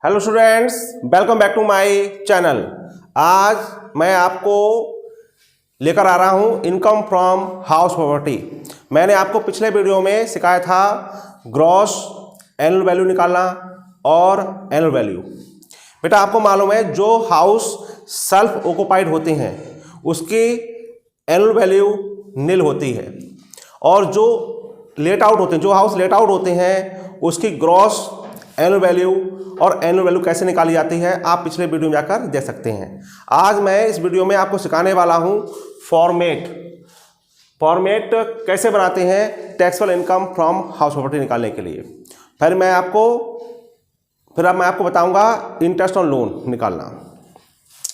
Hello students, welcome back to my channel. आज मैं आपको लेकर आ रहा हूं इनकम फ्रॉम हाउस प्रॉपर्टी। मैंने आपको पिछले वीडियो में सिखाया था ग्रॉस एनुअल वैल्यू निकालना और एनुअल वैल्यू। बेटा आपको मालूम है जो हाउस सेल्फ ऑक्युपाइड होते हैं उसकी एनुअल वैल्यू नील होती है, और जो लेट आउट होते हैं, जो हाउस लेट आउट होते हैं उसकी ग्रॉस एनुअल वैल्यू और एनुअल वैल्यू कैसे निकाली जाती है आप पिछले वीडियो में जाकर देख सकते हैं। आज मैं इस वीडियो में आपको सिखाने वाला हूं फॉर्मेट कैसे बनाते हैं taxable income from house property निकालने के लिए। फिर मैं आपको बताऊंगा इंटरेस्ट ऑन लोन निकालना।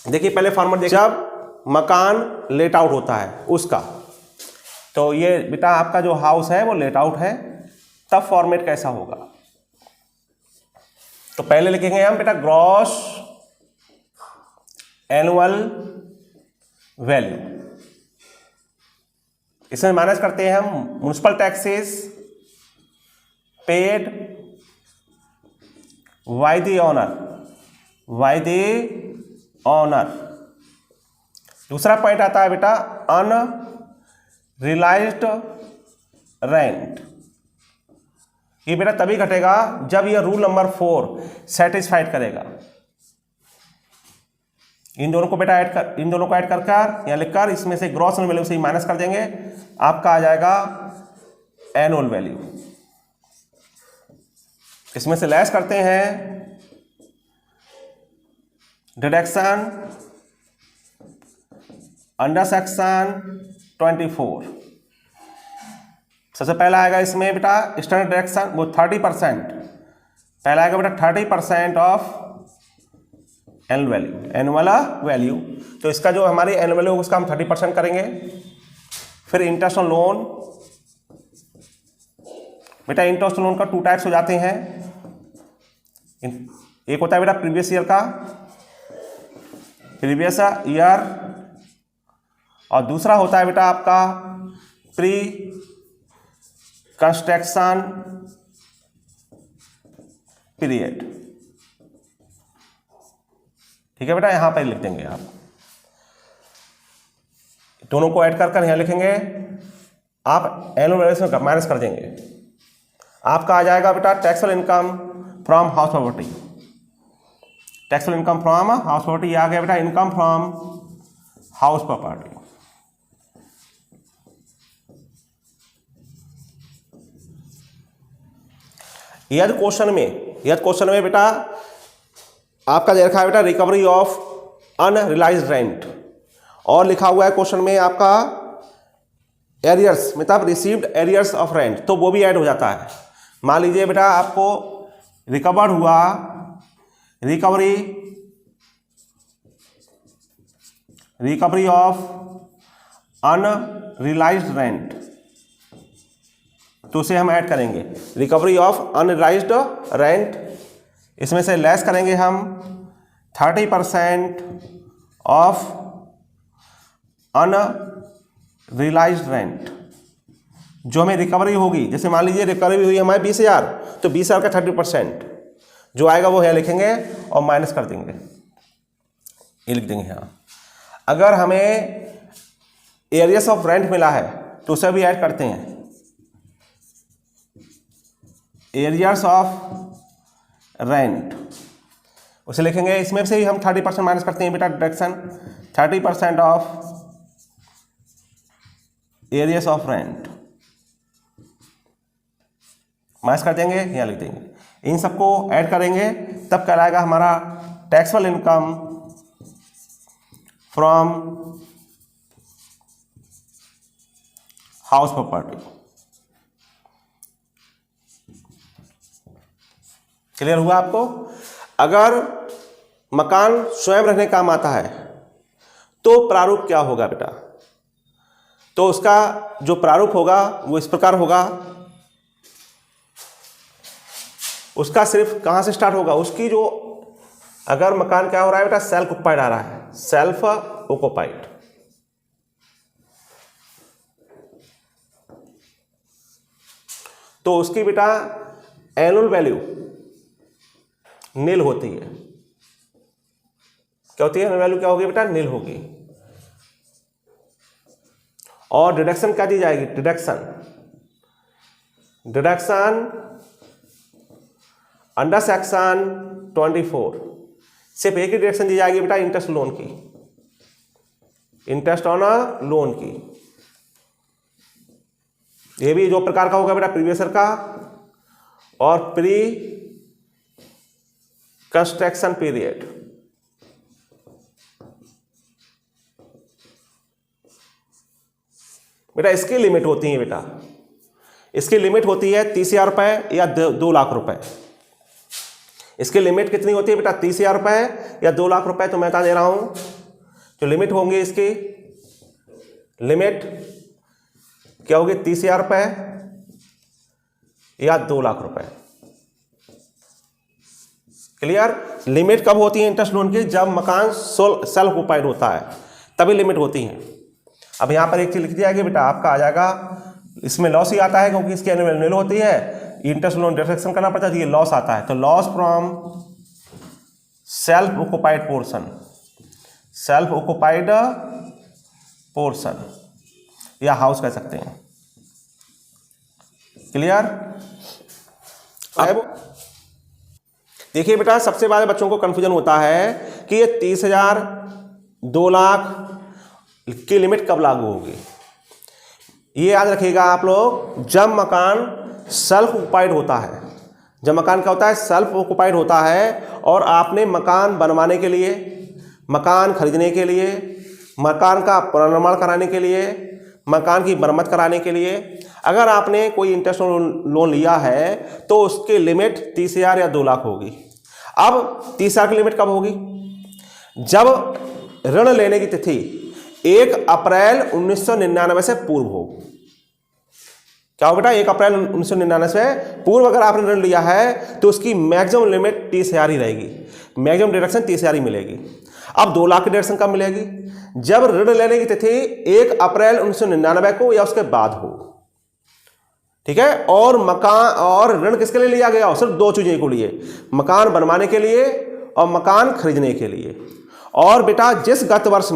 देखिए पहले फॉर्मेट देखिए, जब मकान लेट आउट होता है उसका, तो ये बेटा आपका जो हाउस है वो लेट आउट है, तब फॉर्मेट कैसा होगा। तो पहले लिखेंगे हम बेटा ग्रॉस एनुअल वैल्यू। इसमें माइनस करते हैं हम municipal taxes paid by the owner. दूसरा पॉइंट आता है बेटा अनरियलाइज्ड रेंट। ये बेटा तभी घटेगा जब ये रूल नंबर 4 सेटिस्फाइड करेगा। इन दोनों को ऐड कर यहाँ लिखकर इसमें से ग्रॉस एनुअल वैल्यू से माइनस कर देंगे, आपका आ जाएगा एनुअल वैल्यू। इसमें से लेस करते हैं डिडक्शन अंडर सेक्शन 24। सबसे पहला आएगा इसमें बेटा स्टैंडर्ड डिडक्शन, वो 30%। पहला आएगा बेटा 30% ऑफ एनुअल वैल्यू। तो इसका जो हमारी एनुअल वैल्यू उसका हम 30% करेंगे। फिर इंटरेस्ट ऑन लोन, बेटा इंटरेस्ट ऑन लोन का 2 टाइप्स हो जाते हैं। एक होता है बेटा प्रीवियस ईयर और दूसरा होता है बेटा आपका प्री कंस्ट्रक्शन पीरियड। ठीक है बेटा, यहां पर लिख देंगे आप, दोनों को ऐड कर यहां लिखेंगे, आप एनुअल वैल्यू से माइनस कर देंगे, आपका आ जाएगा बेटा taxable income from house property. Taxable income from house property आ गया बेटा इनकम फ्रॉम हाउस प्रॉपर्टी। यदि क्वेश्चन में बेटा आपका दे रखा है बेटा रिकवरी ऑफ अनरियलाइज्ड रेंट, और लिखा हुआ है क्वेश्चन में आपका एरियर्स, मतलब रिसीव्ड एरियर्स ऑफ रेंट, तो वो भी ऐड हो जाता है। मान लीजिए बेटा आपको रिकवर्ड हुआ रिकवरी ऑफ अनरियलाइज्ड रेंट, तो उसे हम ऐड करेंगे रिकवरी ऑफ अनरियलाइज्ड रेंट। इसमें से लेस करेंगे हम 30% ऑफ अनरियलाइज्ड रेंट जो हमें रिकवरी होगी। जैसे मान लीजिए रिकवरी हुई हमारे 20,000, तो 20,000 का 30% जो आएगा वो यहाँ लिखेंगे और माइनस कर देंगे, ये लिख देंगे यहाँ। अगर हमें एरियस ऑफ रेंट मिला है तो उसे भी ऐड करते हैं, एरियर्स ऑफ रेंट उसे लिखेंगे। इसमें से ही हम 30% माइनस करते हैं बेटा deduction 30% of arrears of rent minus कर देंगे, यहाँ लिख देंगे। इन सबको ऐड करेंगे तब कहलाएगा हमारा taxable income from house property. Clear हुआ आपको? अगर मकान स्वयं रहने काम आता है तो प्रारूप क्या होगा बेटा? तो उसका जो प्रारूप होगा वो इस प्रकार होगा। उसका सिर्फ कहां से स्टार्ट होगा, उसकी जो अगर मकान क्या हो रहा है बेटा सेल्फ ऑक्युपाइड आ रहा है, सेल्फ ऑक्युपाइड, तो उसकी बेटा एनुअल वैल्यू नील होती है। क्या होती है? वैल्यू क्या होगी बेटा? नील होगी। और डिडक्शन क्या दी जाएगी? डिडक्शन अंडर सेक्शन 24 सिर्फ एक ही डिडक्शन दी जाएगी बेटा, इंटरेस्ट लोन की, इंटरेस्ट ऑन अ लोन की। ये भी जो प्रकार का होगा बेटा, प्रीवियस ईयर का और प्री कंस्ट्रक्शन पीरियड। बेटा इसकी लिमिट होती है बेटा, इसकी लिमिट होती है 30,000 रुपए या 2 लाख रुपए। इसकी लिमिट कितनी होती है बेटा? 30,000 रुपए या 2 लाख रुपए। तो मैं बता दे रहा हूं, जो लिमिट होंगी इसकी लिमिट क्या होगी? 30,000 रुपए या 2 लाख रुपए। क्लियर? लिमिट कब होती है इंटरेस्ट लोन की? जब मकान सेल्फ ऑक्युपाइड होता है, तभी लिमिट होती है। अब यहां पर एक चीज लिख दिया गया बेटा, आपका आ जाएगा, इसमें लॉस ही आता है क्योंकि इसकी एनुअल नील होती है, इंटरेस्ट लोन डिडक्शन करना पड़ता है, तो ये लॉस आता है। तो loss from self occupied portion, self occupied portion या हाउस कह सकते हैं। क्लियर? देखिए बेटा, सबसे बड़े बच्चों को कंफ्यूजन होता है कि ये 30,000 2 लाख की लिमिट कब लागू होगी। ये याद रखिएगा आप लोग, जब मकान सेल्फ ऑक्युपाइड होता है, जब मकान क्या होता है? सेल्फ ऑक्युपाइड होता है, और आपने मकान बनवाने के लिए, मकान खरीदने के लिए, मकान का पुनर्निर्माण कराने के लिए, मकान की मरम्मत कराने के लिए अगर आपने कोई इंटरेस्ट लोन लिया है तो उसकी लिमिट 30,000 या 2 लाख होगी। अब 30,000 की लिमिट कब होगी? जब ऋण लेने की तिथि 1 अप्रैल 1999 से पूर्व हो। क्या हो बेटा? 1 अप्रैल 1999 से पूर्व अगर आपने ऋण लिया है तो उसकी मैक्सिमम लिमिट 30,000 ही रहेगी, मैक्सिमम डिडक्शन 30,000 ही मिलेगी। अब 2 लाख की डिडक्शन कब मिलेगी? जब ऋण लेने की तिथि 1 अप्रैल 1999 को या उसके बाद हो। ठीक है? और मकान और ऋण किसके लिए लिया गया हो? सिर्फ 2 चीजों के लिए, मकान बनवाने के लिए और मकान खरीदने के लिए। और बेटा जिस गत वर्ष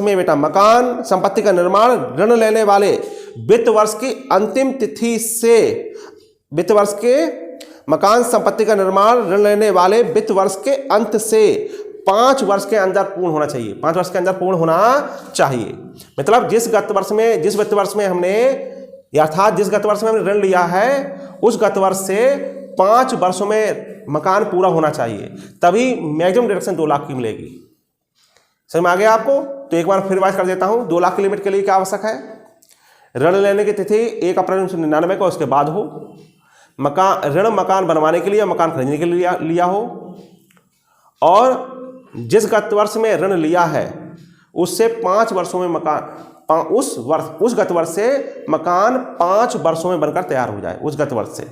में बेटा मकान संपत्ति का निर्माण ऋण लेने वाले वित्त वर्ष की अंतिम तिथि से, वित्त वर्ष के मकान संपत्ति का निर्माण ऋण लेने वाले वित्त वर्ष के अंत से 5 वर्ष के अंदर पूर्ण होना चाहिए। 5 वर्ष के अंदर पूर्ण होना चाहिए। मतलब जिस वित्त वर्ष में हमने, अर्थात जिस गत वर्ष में हमने ऋण लिया है उस गत वर्ष से 5 वर्षों में मकान पूरा होना चाहिए, तभी मैक्सिमम डिडक्शन 2 लाख की मिलेगी। समझ में आ गया आपको? तो एक बार फिर रिवाइज कर देता हूं। 2 लाख की लिमिट के लिए क्या आवश्यक है? ऋण लेने की तिथि 1 अप्रैल 1999 को, उसके बाद हो। मकान बनवाने के लिए, मकान खरीदने के लिए लिया हो, और जिस गत वर्ष में ऋण लिया है उससे 5 वर्षों में मकान, उस गत वर्ष से मकान 5 वर्षों में बनकर तैयार हो जाए, उस गत वर्ष से,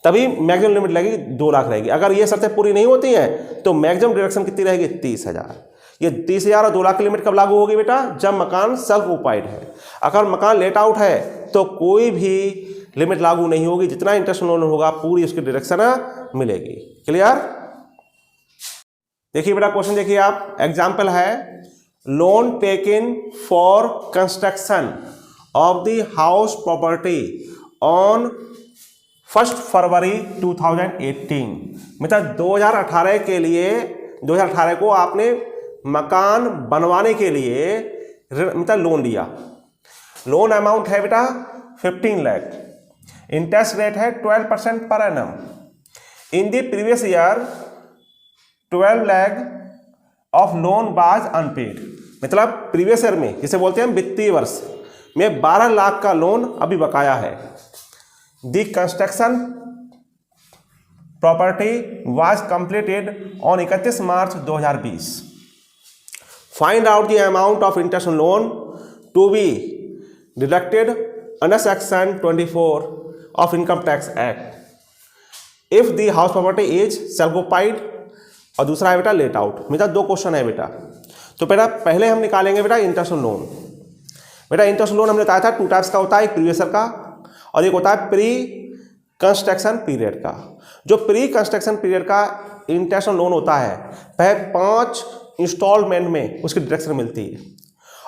तभी मैक्सिमम लिमिट लगेगी 2 लाख रहेगी। अगर ये शर्तें पूरी नहीं होती हैं तो मैक्सिमम डिडक्शन कितनी रहेगी? 30,000। ये 30,000 और 2 लाख की लिमिट कब लागू होगी बेटा? जब मकान सेल्फ ऑक्युपाइड है। अगर मकान लेट आउट है तो कोई भी लिमिट लागू नहीं होगी, जितना इंटरेस्ट लोन होगा पूरी उसकी डिडक्शन मिलेगी। क्लियर? देखिए बेटा क्वेश्चन देखिए आप, एग्जाम्पल है, loan taken for construction of the house property on 1 फरवरी 2018। मतलब 2018 के लिए, 2018 को आपने मकान बनवाने के लिए मतलब लोन लिया। लोन अमाउंट है बेटा 15 लाख, इंटरेस्ट रेट है 12% per annum. In the previous year 12 lakh of loan was unpaid. मतलब प्रीवियस ईयर में, जिसे बोलते हैं वित्तीय वर्ष में, 12 लाख का लोन अभी बकाया है। The construction property was completed on 31 March 2020। Find out the amount of interest loan to be deducted under section 24 of income tax act if the house property is self occupied, और दूसरा है बेटा let out. मतलब 2 question है बेटा। तो बेटा पहले हम निकालेंगे बेटा इंटरेस्ट लोन। बेटा इंटरेस्ट लोन हमने बताया था 2 टाइप्स का होता है, एक प्रीवियस ईयर का और एक होता है प्री कंस्ट्रक्शन पीरियड का। जो प्री कंस्ट्रक्शन पीरियड का इंटरेस्ट ऑन लोन होता है वह 5 इंस्टॉलमेंट में उसकी डिडक्शन मिलती है।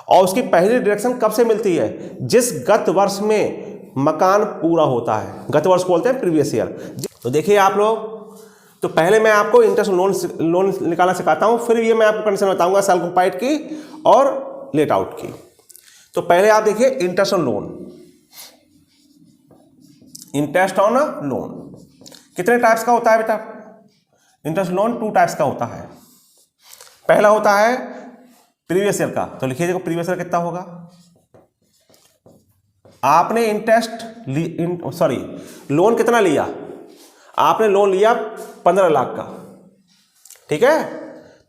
और उसकी पहली डिडक्शन कब से मिलती है? जिस गत वर्ष में मकान पूरा होता है। गत वर्ष बोलते हैं प्रीवियस ईयर। तो देखिए आप लोग, तो पहले मैं आपको इंटरेस्ट लोन निकालना सिखाता हूं, फिर ये मैं आपको कंडीशन बताऊंगा सेल्फ ऑक्युपाइड की और लेट आउट की। तो पहले आप देखिए interest on loan. Interest on loan कितने टाइप्स का होता है बेटा? इंटरेस्ट लोन 2 टाइप्स का होता है। पहला होता है प्रीवियस ईयर का। तो लिखिए देखो प्रीवियस ईयर कितना होगा। आपने लोन कितना लिया? आपने लोन लिया 15 लाख का, ठीक है।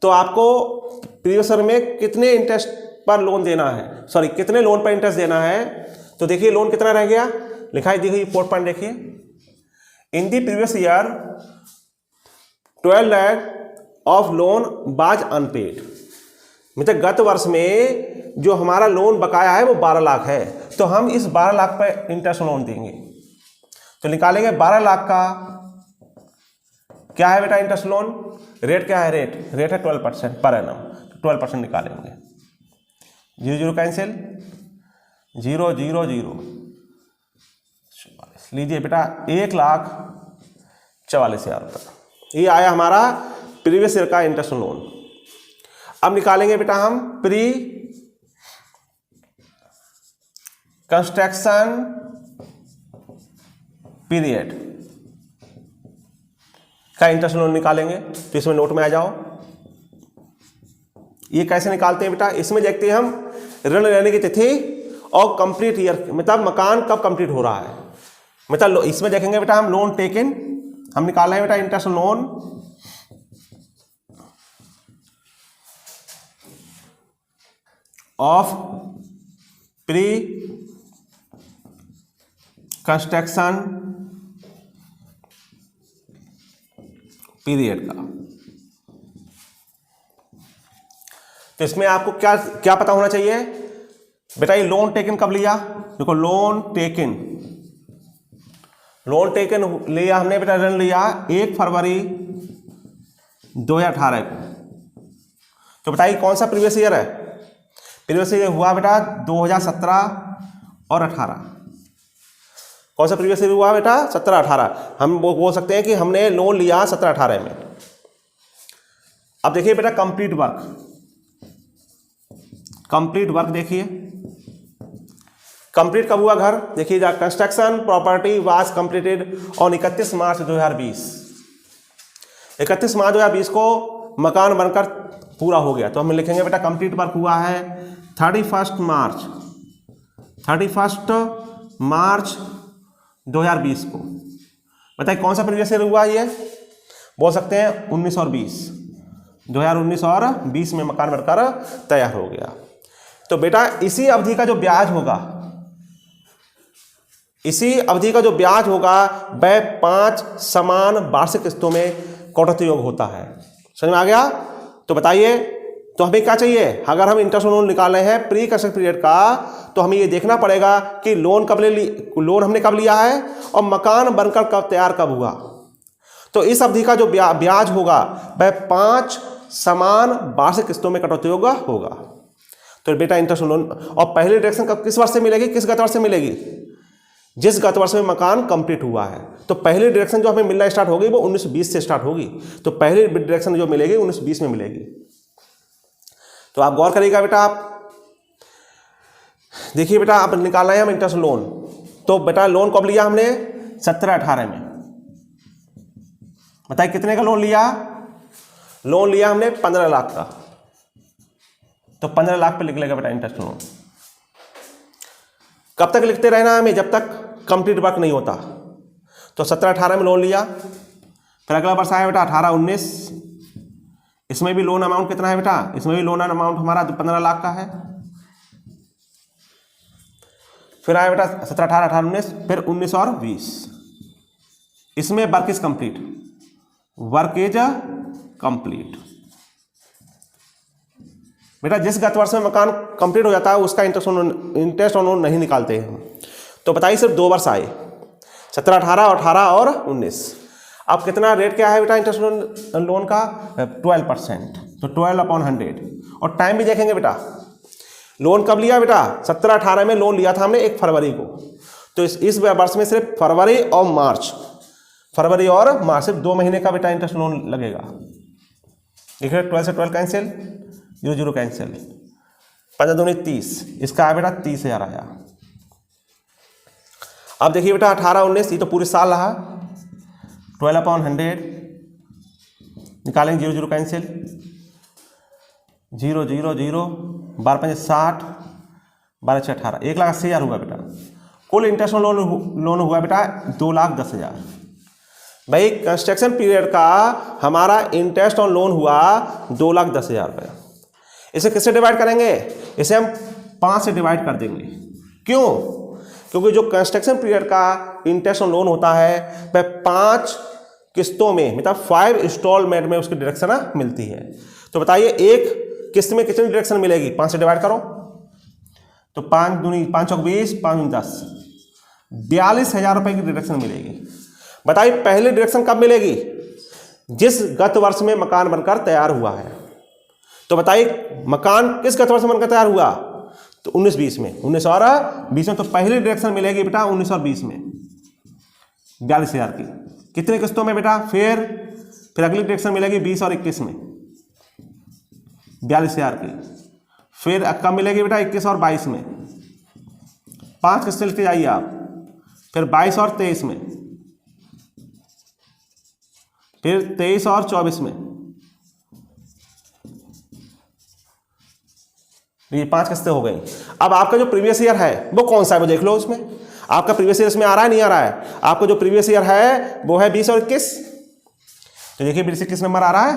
तो आपको प्रीवियस ईयर में कितने इंटरेस्ट पर लोन देना है, कितने लोन पर इंटरेस्ट देना है? तो देखिए लोन कितना रह गया, लिखा है देखिए फोर्थ पॉइंट देखिए, in the previous year 12 lakh of loan was unpaid. मतलब गत वर्ष में जो हमारा लोन बकाया है वो 12 लाख है, तो हम इस 12 लाख पर इंटरेस्ट लोन देंगे। तो निकालेंगे 12 लाख का क्या है बेटा इंटरेस्ट लोन। रेट क्या है? रेट है 12% पर एनम। 12% निकालेंगे। 0 0 कैंसिल, 0 0 0 लीजिए बेटा 1,44,000 रुपये। ये आया हमारा प्रीवियस ईयर का इंटरेस्ट लोन। अब निकालेंगे बेटा हम प्री कंस्ट्रक्शन पीरियड का इंटरेस्ट लोन निकालेंगे। तो इसमें नोट में आ जाओ। ये कैसे निकालते हैं बेटा? इसमें देखते हैं हम ऋण लेने की तिथि और कंप्लीट ईयर, मतलब मकान कब कंप्लीट हो रहा है। मतलब इसमें देखेंगे बेटा हम लोन टेकन, हम निकाल रहे हैं बेटा interest loan of pre construction period का। तो इसमें आपको क्या क्या पता होना चाहिए बेटा? ये लोन टेकन कब लिया? देखो लोन टेकन लिया हमने बेटा, ऋण लिया 1 फरवरी 2018 को। तो बताइए कौन सा प्रीवियस ईयर है? प्रीवियस ईयर हुआ बेटा 2017 और 18। कौन सा प्रीवियस ईयर हुआ बेटा? 17-18। हम वो बोल सकते हैं कि हमने लोन लिया 17-18 में। अब देखिए बेटा कंप्लीट वर्क देखिए कंप्लीट कब हुआ घर? देखिए construction property was completed on 31 March 2020। 31 March 2020 को मकान बनकर पूरा हो गया। तो हम लिखेंगे बेटा कंप्लीट वर्क हुआ है 31 मार्च 2020 को। बताइए कौन सा प्रीवियस ईयर हुआ? ये बोल सकते हैं 19 और 20, 2019 और 20 में मकान बनकर तैयार हो गया। तो बेटा इसी अवधि का जो ब्याज होगा वह 5 समान वार्षिक किस्तों में कटौती योग्य होता है। समझ में आ गया? तो बताइए तो हमें क्या चाहिए? अगर हम इंटरेस्ट लोन निकाल रहे हैं प्री कंस्ट्रक्शन पीरियड का, तो हमें ये देखना पड़ेगा कि लोन हमने कब लिया है और मकान बनकर कब तैयार कब हुआ। तो इस अवधि का जो ब्याज होगा वह 5 समान वार्षिक किस्तों में कटौती योग्य होगा। तो बेटा इंटरेस्ट लोन और पहली डिडक्शन कब किस वर्ष से मिलेगी? किस गत वर्ष से मिलेगी? जिस गत वर्ष में मकान कंप्लीट हुआ है। तो पहली डिडक्शन जो हमें मिलना स्टार्ट होगी वो 1920 से स्टार्ट होगी। तो पहली डिडक्शन जो मिलेगी 1920 में मिलेगी। तो आप गौर करिएगा बेटा। आप देखिए बेटा, आप निकालना है हम इंटरेस्ट लोन। तो बेटा लोन कब लिया हमने? 17-18 में। बताइए कितने का लोन लिया? लोन लिया हमने 15 लाख का। तो 15 लाख पे लिख लेगा बेटा इंटरेस्ट लोन। कब तक लिखते रहना हमें? जब तक कंप्लीट वर्क नहीं होता। तो 17-18 में लोन लिया, फिर अगला वर्ष आया बेटा 18-19। इसमें भी लोन अमाउंट कितना है बेटा? इसमें भी लोन अमाउंट हमारा 15 लाख का है। फिर आया बेटा 17-18, 18-19, फिर 19 और 20। इसमें वर्क इज कंप्लीट। बेटा जिस गत वर्ष में मकान कंप्लीट हो जाता है उसका इंटरेस्ट ऑन लोन नहीं निकालते हैं हम। तो बताइए सिर्फ 2 वर्ष आए, 17, 18, 18 और 19। अब कितना रेट क्या है बेटा इंटरेस्ट लोन का? 12%। तो 12/100। और टाइम भी देखेंगे बेटा, लोन कब लिया बेटा? 17-18 में लोन लिया था हमने 1 फरवरी को। तो इस वर्ष में सिर्फ फरवरी और मार्च सिर्फ 2 महीने का बेटा इंटरेस्ट लोन लगेगा। देखिए 12 से 12 कैंसिल, 0 कैंसिल, 5 दूनी 30, इसका आया बेटा 30,000 आया। अब देखिए बेटा 18-19 ये तो पूरे साल रहा। 12/100 निकालेंगे, 0 कैंसिल, 0 0 0, 12 60, 12 18, 1,80,000 हुआ बेटा। कुल इंटरेस्ट लोन हुआ बेटा 2,10,000। भाई कंस्ट्रक्शन पीरियड का हमारा इंटरेस्ट ऑन लोन हुआ 2,10,000 रुपये। इसे किससे डिवाइड करेंगे? इसे हम 5 से डिवाइड कर देंगे। क्यों? क्योंकि जो कंस्ट्रक्शन पीरियड का इंटरेस्ट ऑन लोन होता है वह 5 किस्तों में, मतलब 5 इंस्टॉलमेंट में उसकी डिडक्शन मिलती है। तो बताइए एक किस्त में कितनी डिडक्शन मिलेगी? 5 से डिवाइड करो तो 5 दूनी 5 चौक 20, 5 दूनी 10, 42,000 रुपये की डिडक्शन मिलेगी। बताइए पहली डिडक्शन कब मिलेगी? जिस गत वर्ष में मकान बनकर तैयार हुआ है। तो बताइए मकान किस गत वर्ष में बनकर तैयार हुआ? तो 19-20 में, 19 और 20 में। तो पहली डिडक्शन मिलेगी बेटा 19 और 20 में 42,000 की। कितने किस्तों में बेटा? फिर अगली डिडक्शन मिलेगी 20 और 21 में 42,000 की। फिर कब मिलेगी बेटा? 21 और 22 में। 5 किस्तें लेते जाइए आप। फिर 22 और 23 में, फिर 23 और 24 में। ये 5 किस्तें हो गई। अब आपका जो प्रीवियस ईयर है वो कौन सा है वो देख लो। उसमें आपका प्रीवियस ईयर इसमें आ रहा है नहीं आ रहा है? आपका जो प्रीवियस ईयर है वो है 20 और 21। तो देखिए 20-21 नंबर आ रहा है,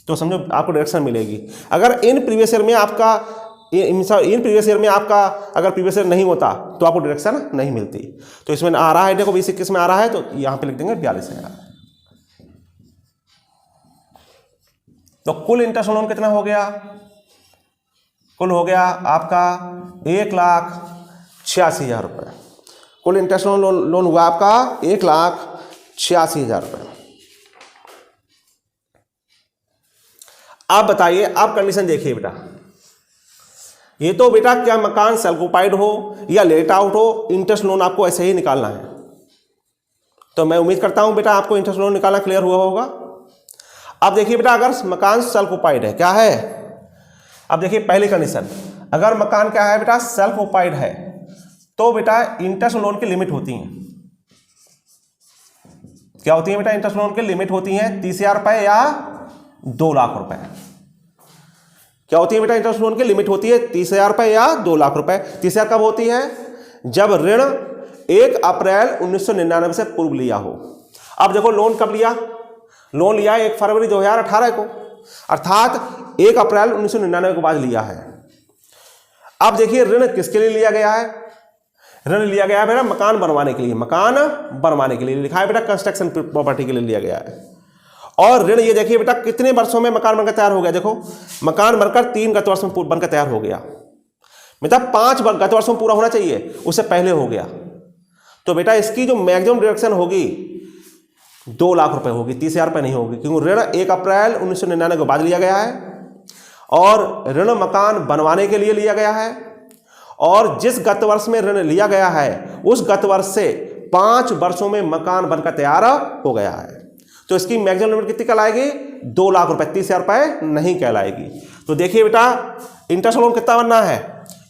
तो समझो आपको डिडक्शन मिलेगी। अगर इन प्रीवियस ईयर में आपका अगर प्रीवियस ईयर नहीं होता तो आपको डिडक्शन नहीं मिलती। तो इसमें आ रहा है, देखो 20-21 में आ रहा है, तो यहाँ पे लिख देंगे 42,000। तो कुल इंटरेस्ट लोन कितना हो गया? कुल हो गया आपका 1,86,000 रुपये। कुल इंटरेस्ट लोन हुआ आपका 1,86,000 रुपये। अब बताइए, अब कंडीशन देखिए बेटा, ये तो बेटा क्या मकान सेल्फ ऑक्युपाइड हो या लेट आउट हो, इंटरेस्ट लोन आपको ऐसे ही निकालना है। तो मैं उम्मीद करता हूं बेटा आपको इंटरेस्ट लोन निकालना क्लियर हुआ होगा। अब देखिए बेटा अगर मकान सेल्फ ऑक्युपाइड है, क्या है? अब देखिए पहली कंडीशन, अगर मकान क्या है बेटा? सेल्फ ऑक्युपाइड है, तो बेटा इंटरेस्ट लोन की लिमिट होती है। क्या होती है बेटा? इंटरेस्ट लोन की लिमिट होती है 30,000 रुपये या 2 लाख रुपए। क्या होती है बेटा? इंटरेस्ट लोन की लिमिट होती है 30,000 रुपये या 2 लाख रुपए। 30,000 कब होती है? जब ऋण 1 अप्रैल 1999 से पूर्व लिया हो। अब देखो लोन कब लिया? लोन लिया 1 फरवरी 2018 को, अर्थात 1 अप्रैल 1999 के बाद लिया है। अब देखिए ऋण किसके लिए लिया गया है? ऋण लिया गया है बेटा मकान बनवाने के लिए। मकान बनवाने के लिए लिखा है बेटा, कंस्ट्रक्शन प्रॉपर्टी के लिए लिया गया है। और ऋण ये देखिए बेटा कितने वर्षों में मकान बनकर तैयार हो गया? देखो मकान बनकर 3 गत वर्ष में बनकर तैयार हो गया, मतलब 5 गत वर्ष में पूरा होना चाहिए, उससे पहले हो गया। तो बेटा इसकी जो मैक्सिमम डिडक्शन होगी 2 लाख रुपए होगी, 30,000 रुपये नहीं होगी, क्योंकि ऋण 1 अप्रैल 1999 के बाद लिया गया है और ऋण मकान बनवाने के लिए लिया गया है। और जिस गत वर्ष में ऋण लिया गया है उस गत वर्ष से 5 वर्षों में मकान बनकर तैयार हो गया है। तो इसकी मैक्सिमम लिमिट कितनी कहलाएगी? 2 लाख रुपए, 30,000 रुपये नहीं कहलाएगी। तो देखिए बेटा इंटरेस्ट लोन कितना बनना है?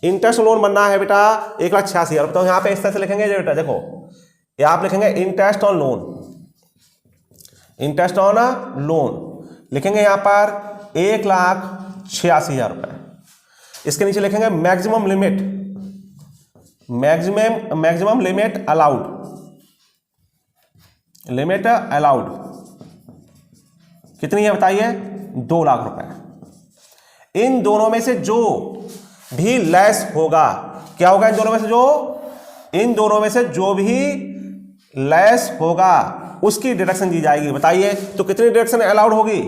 इंटरेस्ट लोन बनना है बेटा 1,86,000 रुपये। तो यहाँ पे इस तरह से लिखेंगे बेटा, देखो ये आप लिखेंगे interest on loan, interest on loan लिखेंगे यहाँ पर 1,86,000 रुपये। इसके नीचे लिखेंगे maximum limit, maximum limit allowed, limit allowed कितनी है बताइए? 2 लाख रुपए। इन दोनों में से जो भी लेस होगा, क्या होगा? इन दोनों में से जो भी लेस होगा उसकी डिडक्शन दी जाएगी। बताइए तो कितनी डिडक्शन अलाउड होगी?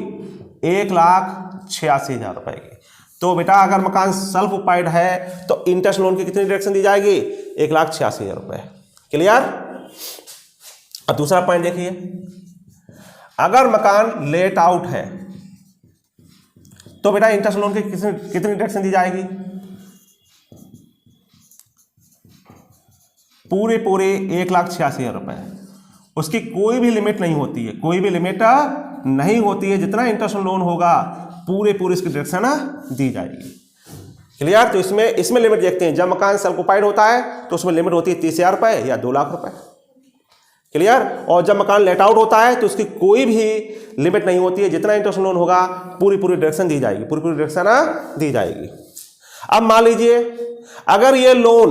1,86,000 रुपए की। तो बेटा अगर मकान सेल्फ ऑक्युपाइड है तो इंटरेस्ट लोन की कितनी डिडक्शन दी जाएगी? 1,86,000 रुपए। क्लियर? अब दूसरा पॉइंट देखिए, अगर मकान लेट आउट है तो बेटा इंटरेस्ट लोन की कितनी डिडक्शन दी जाएगी? पूरे 1,86,000 रुपए। उसकी कोई भी लिमिट नहीं होती है, कोई भी लिमिट नहीं होती है। जितना इंटरेस्ट लोन होगा पूरे इसकी डिडक्शन दी जाएगी। क्लियर? तो इसमें लिमिट देखते हैं। जब मकान सेल्फ ऑक्युपाइड होता है तो उसमें लिमिट होती है 30,000 रुपए या 2 लाख रुपए। क्लियर? और जब मकान लेट आउट होता है तो उसकी कोई भी लिमिट नहीं होती है। जितना इंटरेस्ट लोन होगा पूरी डिडक्शन दी जाएगी, पूरी डिडक्शन दी जाएगी। अब मान लीजिए अगर ये लोन,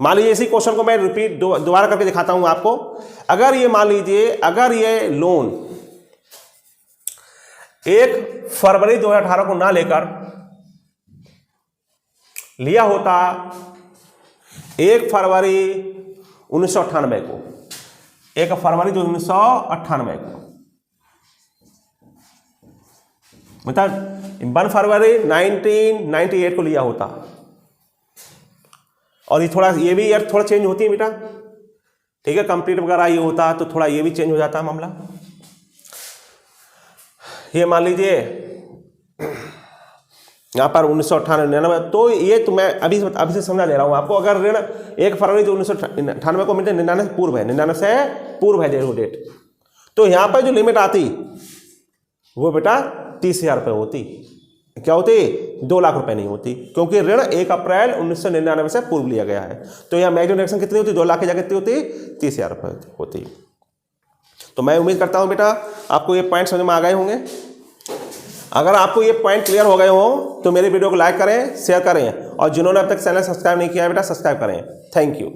मान लीजिए इसी क्वेश्चन को मैं रिपीट दोबारा करके दिखाता हूं आपको। अगर ये मान लीजिए अगर ये लोन 1 फरवरी 2018 को ना लेकर लिया होता 1 फरवरी 1998 को, 1 फरवरी 1998 को, मतलब 1 फरवरी 1998 को लिया होता, और ये भी यार थोड़ा चेंज होती है बेटा, ठीक है, कंप्लीट वगैरह ये होता तो थोड़ा ये भी चेंज हो जाता मामला। ये मान लीजिए यहाँ पर 1998, तो ये तो मैं अभी से समझा दे रहा हूँ आपको। अगर ऋण 1 फरवरी 1998 को मिलते 99 से पूर्व है, 99 से पूर्व है डेट, तो यहाँ पर जो लिमिट आती वो बेटा 30,000 रुपये होती। क्या होती? 2 लाख रुपए नहीं होती, क्योंकि ऋण 1 अप्रैल 1999 से पूर्व लिया गया है। तो यहाँ मैक्सिमम डिडक्शन कितनी होती? 2 लाख की जगह कितनी होती? 30,000 रुपये होती। तो मैं उम्मीद करता हूँ बेटा आपको ये पॉइंट समझ में आ गए होंगे। अगर आपको ये पॉइंट क्लियर हो गए हो तो मेरे वीडियो को लाइक करें, शेयर करें, और जिन्होंने अब तक चैनल सब्सक्राइब नहीं किया है बेटा सब्सक्राइब करें। Thank you.